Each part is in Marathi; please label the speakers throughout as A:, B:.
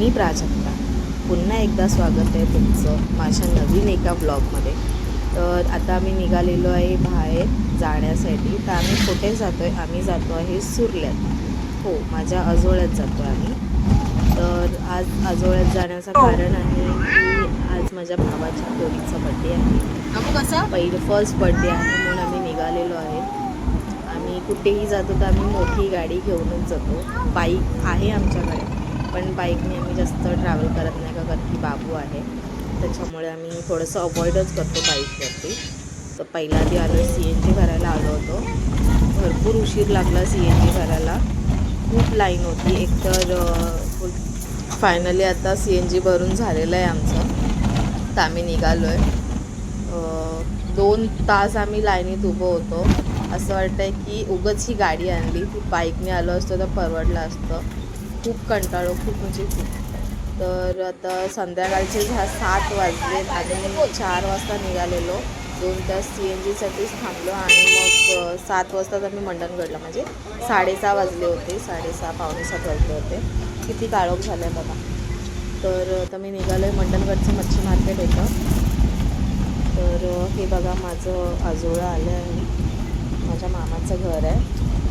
A: मी प्राजक्ता. पुन्हा एकदा स्वागत आहे तुमचं माझ्या नवीन एका ब्लॉगमध्ये. तर आता आम्ही निघालेलो आहे बाहेर जाण्यासाठी. तर आम्ही कुठे जातो आहे? आम्ही जातो आहे सुरल्यात. हो, माझ्या आजोळ्यात जातो आम्ही. तर आज आजोळ्यात जाण्याचं कारण आहे की आज माझ्या भावाच्या पोरीचा बड्डे आहे. फर्स्ट बड्डे आहे म्हणून आम्ही निघालेलो आहे. आम्ही कुठेही जातो तर आम्ही मोठी गाडी घेऊनच जातो. बाईक आहे आमच्याकडे, पण बाईकने आम्ही जास्त ट्रॅव्हल करत नाही का, कारण की बाबू आहे. त्याच्यामुळे आम्ही थोडंसं अवॉइडच करतो बाईकवरती. तर पहिल्या आधी आलो CNG भरायला आलो होतो. भरपूर उशीर लागला CNG भरायला, खूप लाईन होती एकतर. फायनली आता CNG भरून झालेलं आहे आमचं. तर आम्ही निघालो आहे. 2 तास आम्ही लाईनीत उभं होतो. असं वाटतं आहे की उगाच ही गाडी आणली, ती बाईकने आलो असतो तर परवडलं असतं. खूप कंटाळो, खूप म्हणजे खूप. तर आता संध्याकाळचे 7 वाजले आणि 4 वाजता निघालेलो. 2 तास CNGसाठीच थांबलो आणि मग 7 वाजताच आम्ही मंडणगडला, म्हणजे 6:30 वाजले होते, 6:30 पावणे 7 वाजले होते. किती काळोख झालं आहे बघा. तर आता मी निघालो आहे. मंडणगडचं मच्छी मार्केट होतं. तर हे बघा माझं आजोळं आलं आहे. माझ्या मामाचं घर आहे.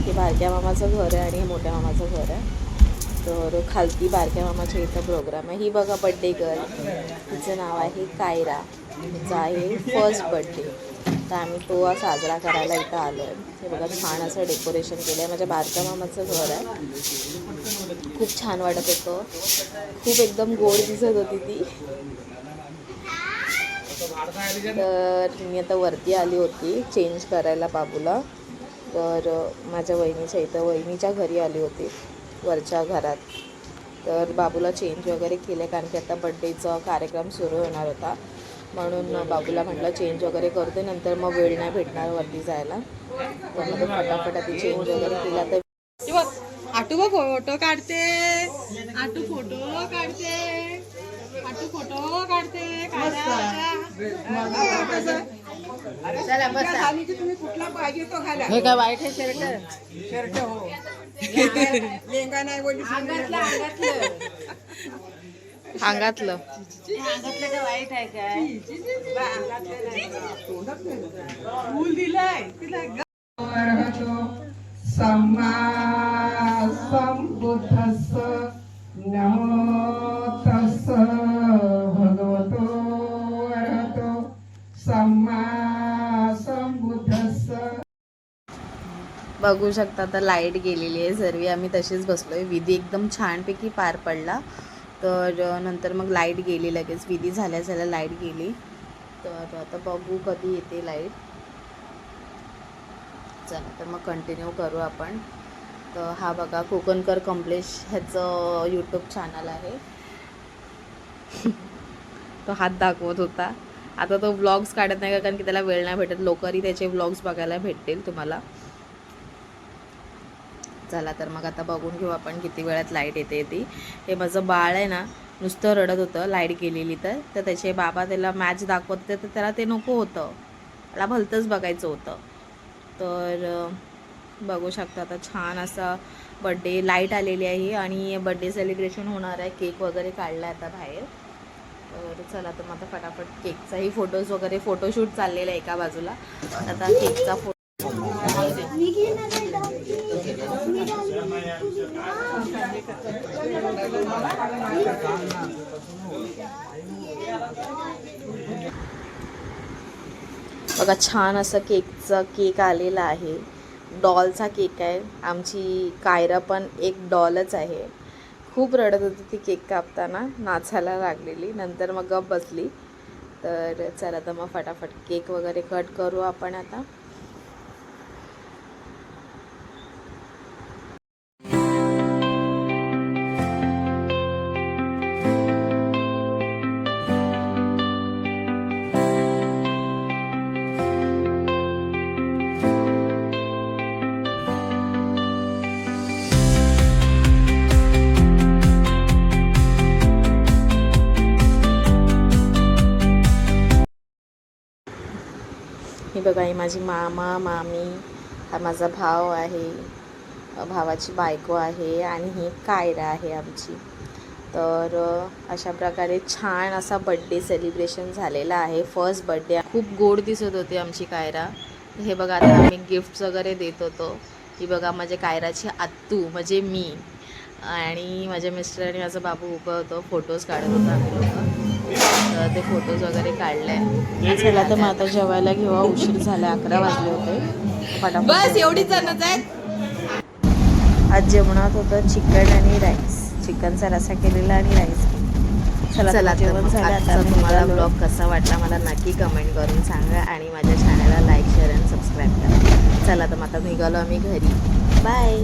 A: हे बारक्या मामाचं घर आहे आणि हे मोठ्या मामाचं घर आहे. तर खालती बारक्या मामाच्या इथं प्रोग्राम आहे. ही बघा बड्डे गर्ल, तिचं नाव आहे कायरा. तिचा आहे फर्स्ट बड्डे. तर आम्ही तो साजरा करायला इथं आलो आहे. हे बघा छान असं डेकोरेशन केलं आहे. माझ्या बारक्या मामाचं घर आहे. खूप छान वाटत होतं, खूप एकदम गोड दिसत होती ती. तर मी आता वरती आली होती चेंज करायला बाबूला. तर माझ्या वहिनीच्या घरी आली होती, वरच्या घरात. तर बाबूला चेंज वगैरे केले, कारण की आता बड्डेचा कार्यक्रम सुरू होणार होता. म्हणून बाबूला म्हटलं चेंज वगैरे करते, नंतर मग वेळ नाही भेटणार वरती जायला. तर मग फटाफट आधी चेंज वगैरे केला. तर
B: आटू फोटो काढते, आटू फोटो काढते, आटू फोटो काढते.
C: चला बसा.
B: तुम्ही कुठला पाहिजे तो घाला.
C: हे काय वाईट आहे शर्ट?
B: शर्ट हो. लेंगा नाही बोली.
A: अंगातलं
C: अंगातलं काय वाईट आहे काय?
B: फूल दिलाय तिला. सम्मा संबुद्धस्स नमो तस्स भगवतो अरहतो सम्मा संबुद्धस्स.
A: बघू शकता आता लाईट गेलेली आहे सर्व. आम्ही तशीच बसलो आहे. विधी एकदम छानपैकी पार पडला. तर नंतर मग लाईट गेली लगेच. विधी झाल्या लाईट गेली. तर आता बघू कधी येते लाईट. चला तर मग कंटिन्यू करू आपण. तर हा बघा कोकणकर कमलेश ह्याचं यूट्यूब चॅनल आहे. तो हात दाखवत होता. आता तो व्लॉग्स काढत नाही का, कारण की त्याला वेळ नाही भेटत. लवकरही त्याचे व्लॉग्स बघायला भेटतील तुम्हाला. चला तर मग आता बघून घेऊ आपण किती वेळात लाईट येते ती. हे माझं बाळ आहे ना, नुसतं रडत होतं लाईट गेलेली. तर त्याचे बाबा त्याला मॅच दाखवत होते, तर त्याला ते नको होतं, त्याला भलतंच बघायचं होतं. तर बघू शकता आता छान असा बड्डे. लाईट आलेली आहे आणि बड्डे सेलिब्रेशन होणार आहे. केक वगैरे काढला आहे आता बाहेर. तर चला तर मग आता फटाफट केकचाही फोटोज वगैरे फोटोशूट चाललेला आहे एका बाजूला. आता केकचा फोटो बघा छान असं केक आलेला आहे. डॉलचा केक आहे. आमची कायरा पण एक डॉलच आहे. खूप रडत होती ती केक कापताना, नाचायला लागलेली. नंतर मग गप बसली. तर चला तर मग फटाफट केक वगैरे कट करू आपण आता. ही बघा, ही माझी मामा मामी, हा माझा भाव आहे, भावाची बायको आहे आणि ही कायरा आहे आमची. तर अशा प्रकारे छान असा बड्डे सेलिब्रेशन झालेला आहे. फर्स्ट बड्डे खूप गोड दिसत होती आमची कायरा. हे बघा आता आम्ही गिफ्ट्स वगैरे देत होतो. ही बघा माझ्या कायराची आत्तू म्हणजे मी आणि माझे मिस्टर आणि माझा बाबू उभं होतो. फोटोज काढत होतो आम्ही लोक. तर ते फोटोज वगैरे काढले. चला तर मग आता जेवायला घेऊ. उशीर झाला 11 वाजले होते. फटाफट बस एवढीच जणच आहेत. आज जेवणात होतं चिकन आणि राईस. चिकनचा रस्सा केलेला आणि राईस. चला जेवण झालं. आता तुम्हाला ब्लॉग कसा वाटला मला नक्की कमेंट करून सांगा आणि माझ्या चॅनलला लाईक शेअर आणि सबस्क्राईब करा. चला तर मग आता निघालो आम्ही घरी. बाय.